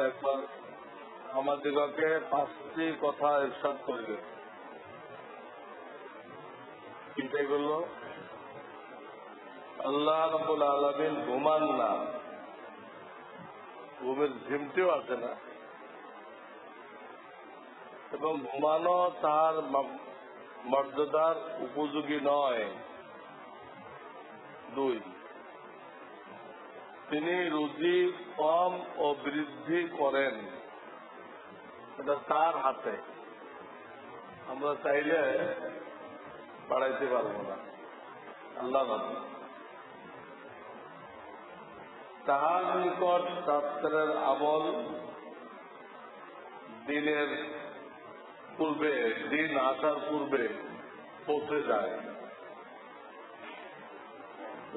একবার আমাদিগকে 5টি কথা ইরশাদ করিলেন। এগুলো আল্লাহ রাব্বুল আলামিন ঘুমান না, ঘুমের ঝিমটিও আসে না, এবং ঘুমানো তার মর্যাদার উপযোগী নয়। 2, তিনি রুজি কম ও বৃদ্ধি করেন, এটা তার হাতে। আমরা চাইলে বাড়াইতে পারবো না, আল্লাহ হাতে। তাহার নিকট শাস্ত্রের আমল দিনের পূর্বে, দিন আসার পূর্বে পৌঁছে যায়,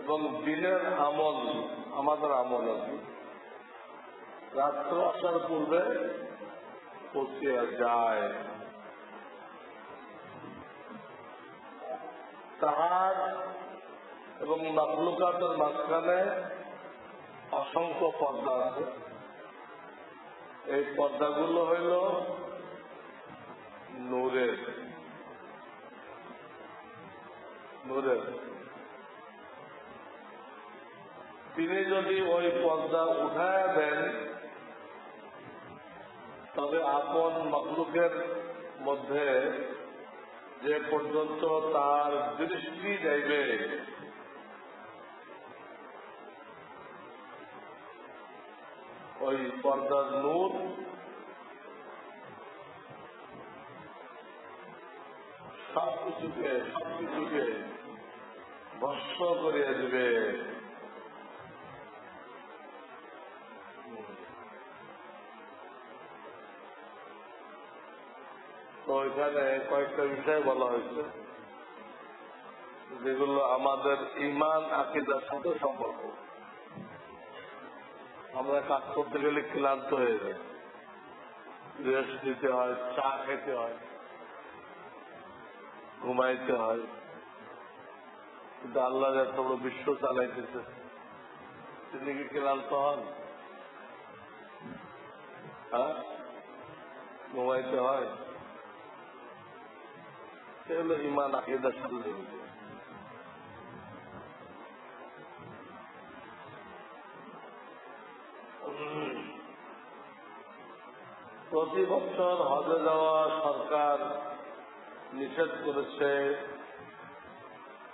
এবং দিনের আমল, আমাদের আমল আছে, রাত্র আসার পূর্বে পৌঁছে যায়। তাহার এবং মাখলুকাতের মাঝখানে অসংখ্য পর্দা আছে। এই পর্দাগুলো হইল নূরের। তিনি যদি ওই পর্দা উঠায় দেন, তবে আপন মাখলুকের মধ্যে যে পর্যন্ত তার দৃষ্টি যাইবে, ওই পর্দার নূর সবকিছুকে ভস্ম করিয়া দিবে। তো এখানে কয়েকটা বিষয় বলা হয়েছে, যেগুলো আমাদের ঈমান আকীদার সাথে সম্পর্ক। আমরা কাজ করতে গেলে ক্লান্ত হয়ে যায়, রেস্ট দিতে হয়, চা খেতে হয়, ঘুমাইতে হয়, কিন্তু আল্লাহ এত বড় বিশ্ব চালাইতেছে, তিনি কি ক্লান্ত হন? হ্যাঁ, ঘুমাইতে হয়। সেগুলো ঈমান আকীদার সাথে জড়িত। প্রতি বছর হজে যাওয়া সরকার নিষেধ করেছে,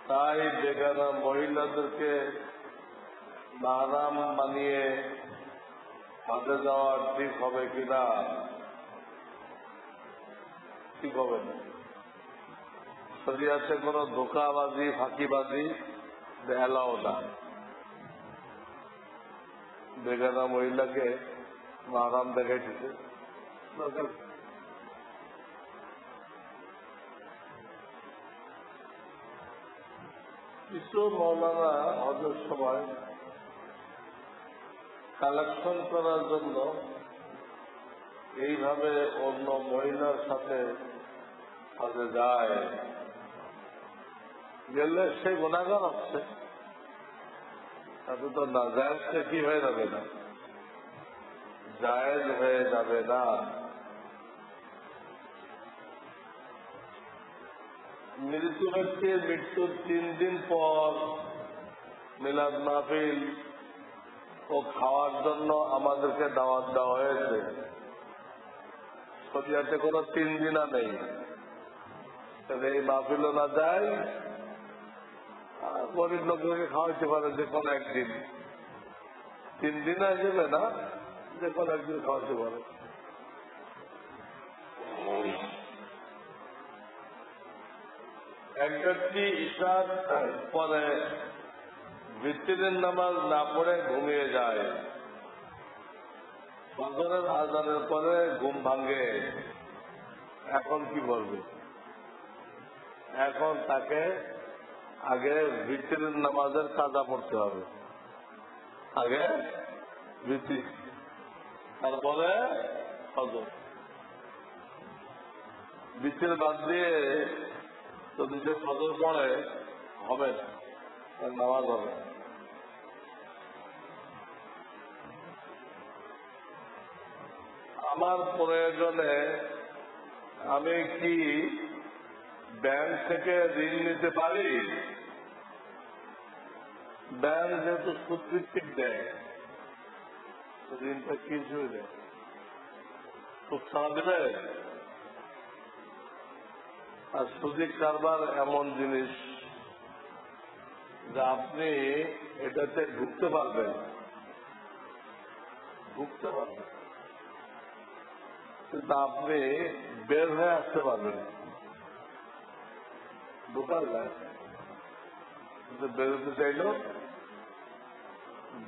তাই বেগানা মহিলাদেরকে মাহরাম বানিয়ে হজে যাওয়া ঠিক হবে কিনা? ঠিক হবে না। শরিয়াতে কোন ধোকাবাজি, ফাঁকিবাজি এলাও না। বেগানা মহিলাকে মাহরাম দেখাইতেছে, কিছু মৌলানা হজের সময় কালেকশন করার জন্য এইভাবে অন্য মহিলার সাথে হজে যায়, গেলে সে গুনাহগার হচ্ছে, তাতে তো না জায়েজটা কি হয়ে যাবে না, জায়েজ হয়ে যাবে না। মৃত ব্যক্তির মৃত্যুর 3 দিন পর মিলাদ মাহফিল ও খাওয়ার জন্য আমাদেরকে দাওয়াত দেওয়া হয়েছে। শরিয়াতে কোনো 3 দিনা নেই, তাহলে এই মাহফিলও না যায়, গরিব লোকদেরকে খাওয়াইতে পারে যে কোনো একদিন। 3 দিন আসবে না, যে কোনো একদিন খাওয়াতে পারে। এক ব্যক্তি ইশার পরে ভিত্তির নামাজ না পড়ে ঘুমিয়ে যায়, ফজরের আযানের পরে ঘুম ভাঙে, এখন কি করবে? এখন তাকে আগে ভিত্তির নামাজের কাজা পড়তে হবে, আগে ভিত্তি, তারপরে ফজর। ভিত্তির বাদ দিয়ে যদি সে ফজর পড়ে হবে না, নামাজ হবে। আমার প্রয়োজনে আমি কি ব্যাংক থেকে ঋণ নিতে পারি? ব্যাংক যেহেতু সুদভিত্তিক দেয়, ঋণটা কি হিসেবে দেয়? সুদ ছাড়া দেবে? আর সুদি কারবার এমন জিনিস যে আপনি এটাতে ঢুকতে পারবেন, কিন্তু আপনি বের হয়ে আসতে পারবেন। ঢোকার যায়, কিন্তু বেরোতে চাইলেও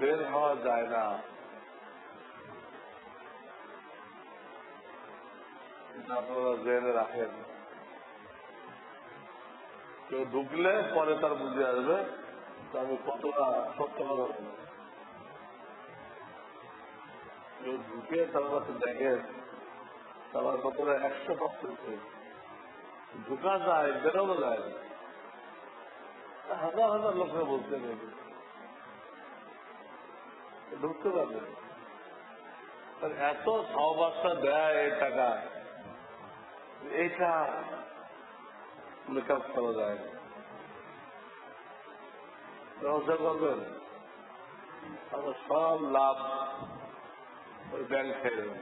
বের হওয়া যায় না। আপনারা জেনে রাখেন, কেউ ঢুকলে পরে তার বুঝে আসবে আমি কতটা সত্য কথা বলি। কেউ ঢুকে তার কাছে দেখে তার কতটা 100% ঢুকা যায়, বেরোনো যায়। হাজার হাজার লোকের বলতে নেই, ঢুকতে পারবে। এত সহবাসটা দেয় এই টাকা, এইটা মেকআপ করা যায় না। ব্যবসা করবেন, আমরা সব লাভ ওই ব্যাংক খেয়ে দেবেন।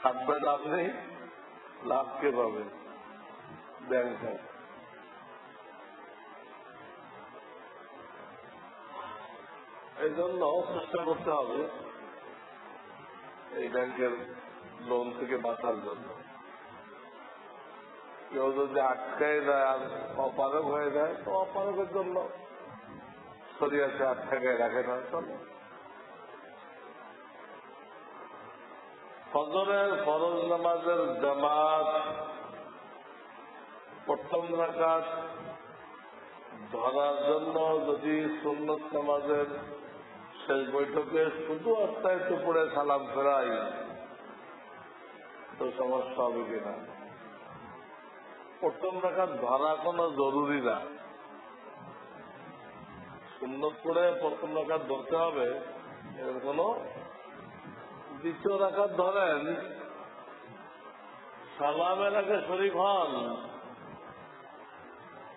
খাটবেন আপনি, লাভ কে পাবেন? ব্যাংক। এই জন্য চেষ্টা করতে হবে এই ব্যাংকের লোন থেকে বাঁচার জন্য। কেউ যদি আটকায় দেয় আর অপারগ হয়ে যায় তো অপারগের জন্য শরীয়তে আটকায় রাখে না। চলো, ফজরের ফরজ নামাজের জামাত প্রথম রাকাত ধরার জন্য যদি সুন্নত নামাজের শেষ বৈঠকে শুধু আস্তায় টুপুরে সালাম ফেরাই তো সমস্যা হবে কিনা? প্রথম রাকাত ধরা কোনো জরুরি না। সুন্নত করে প্রথম রাকাত ধরতে হবে এর কোনো, দ্বিতীয় রাকাত ধরেন সালামের আগে শরীক হন,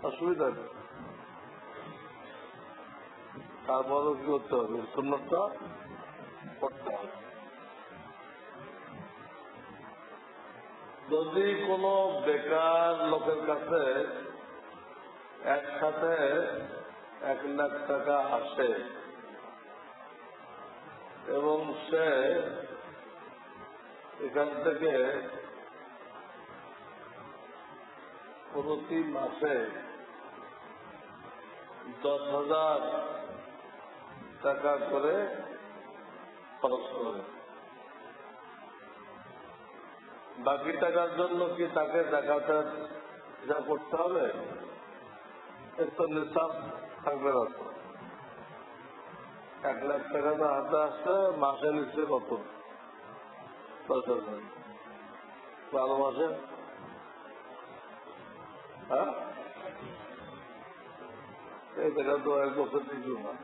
অসুবিধা নেই। তারপরও কি করতে হবে? সুন্নতটা পড়তে হবে। যদি কোনো বেকার লোকের কাছে একসাথে 1 লাখ টাকা আসে এবং সে এখান থেকে প্রতি মাসে 10,000 টাকা করে খরচ করে, বাকি টাকার জন্য কি তাকে জাকাতের যা করতে হবে? এর তো নিসাব থাকবে না। 1 লাখ টাকা তো হাতে আসছে, মাসে নিচ্ছে কত? 10,000। 12 মাসে, হ্যাঁ, এই টাকা তো 1 বছর দিল না।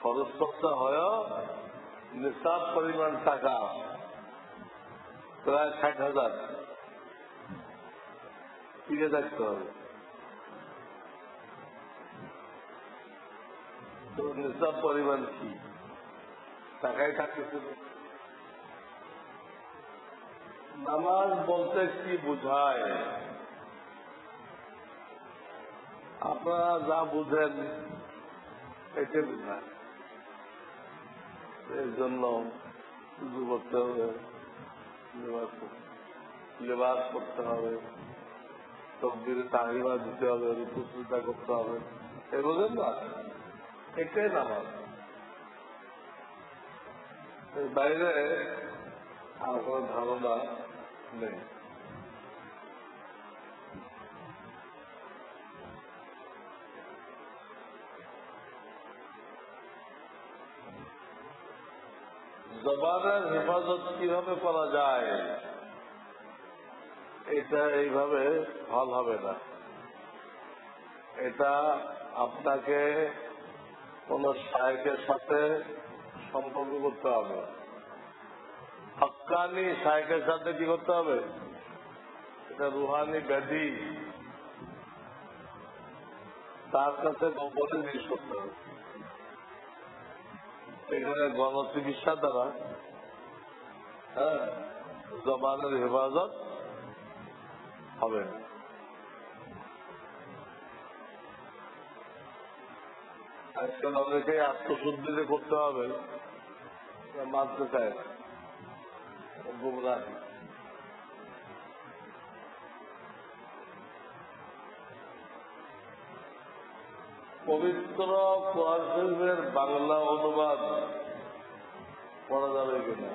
খরচ খরচা হয় নিসাব পরিমাণ টাকা প্রায় 60,000 টিকে থাকতে হবে। তো নিসাব পরিমাণ কি? টাকাই থাকতেছিল। নামাজ বলতে কি বুঝায়? আপনারা যা বুঝেন এটাই বুঝায়। এর জন্য শুধু করতে হবে, লেবাস করতে হবে, তকবীরে তাহিমা দিতে হবে, রুকু সিজদা করতে হবে, এই বোঝেন না? এটাই নামাজ। এর বাইরে আর কোনো ধারণা নেই। জবানের হেফাজত কিভাবে করা যায়? এটা এইভাবে ফল হবে না। এটা আপনাকে কোন শায়েখের সাথে সম্পর্ক করতে হবে। হক্কানি শায়েখের সাথে কি করতে হবে? এটা রুহানি ব্যাধি, তার কাছে গোপনে জিনিস করতে হবে। এখানে গণচিকিৎসা দ্বারা জবানের হেফাজত হবে না। আজকাল অনেকেই আত্মশুদ্ধিতে করতে হবে, মানতে চায় না, গুমরাহ। পবিত্র কোরআন শরীফের বাংলা অনুবাদ পড়া যাবে কিনা?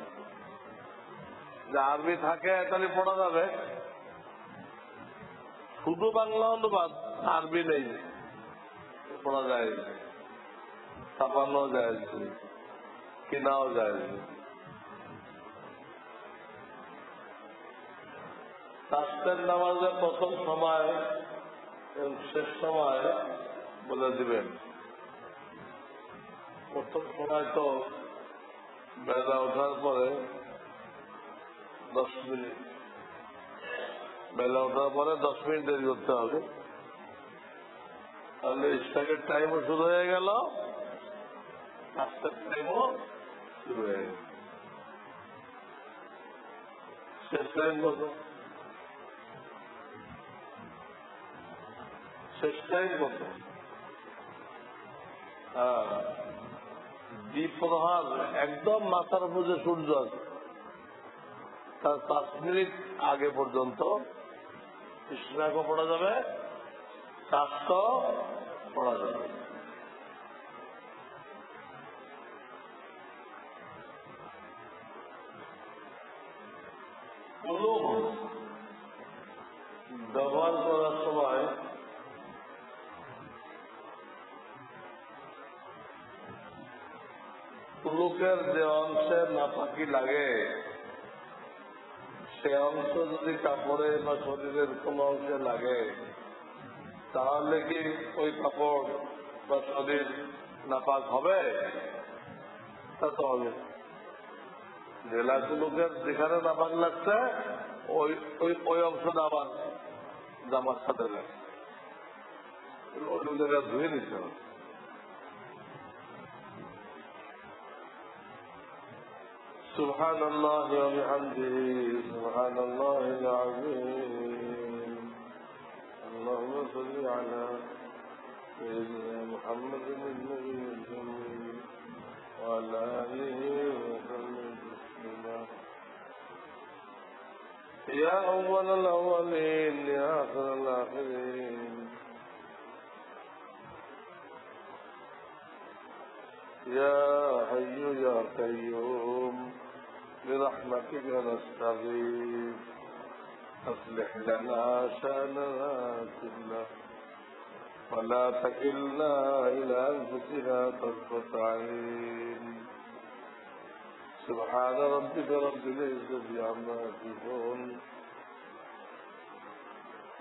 যে আরবি থাকে তাহলে পড়া যাবে, শুধু বাংলা অনুবাদ আরবি নেই, পড়া যায়, ছাপানো যায়, কেনাও যায়। তাসবিহের নামাজের প্রথম সময় এবং শেষ সময় বলে দিবেন। প্রথম সময় তো বেলা ওঠার পরে 10 মিনিট, বেলা ওঠার পরে 10 মিনিট দেরি করতে হবে, তাহলে ইশরাকের টাইমও শুরু হয়ে গেল, নাস্তার টাইমও শুরু হয়ে গেল। শেষ টাইম কত? শেষ টাইম কত? দ্বিপ্রহার একদম মাথার উপর যে সূর্য আছে তার 5 মিনিট আগে পর্যন্ত ইশরাকও পড়া যাবে, চাষও পড়া যাবে। কুলুক ব্যবহার করার সময় কুলুকের যে অংশে নাপাকি লাগে সে অংশ যদি কাপড়ে বা শরীরের কোন অংশে লাগে তাহলে কি ওই কাপড় বা শরীর নাপাক হবে? তা তো হবে। জেলা কুলুকের যেখানে নাপাক লাগছে ওই অংশটা আবার জামার সাথে লাগে, ওই জায়গা ধুয়ে নিতে হবে। سبحان الله وبحمده سبحان الله العظيم اللهم صل على سيدنا محمد النبي الأمي وعلى آله وسلم تسليما يا أول الأولين يا آخر الآخرين يا حي يا قيوم برحمتك نستغيث أصلح لنا شأننا كله ولا تكلنا إلى أنفسنا طرفة عين سبحان ربك رب العزة عما يصفون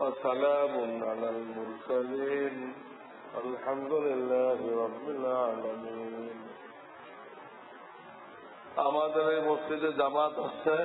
وسلام على المرسلين الحمد لله رب العالمين। আমাদের এই মসজিদে জামাত আছে।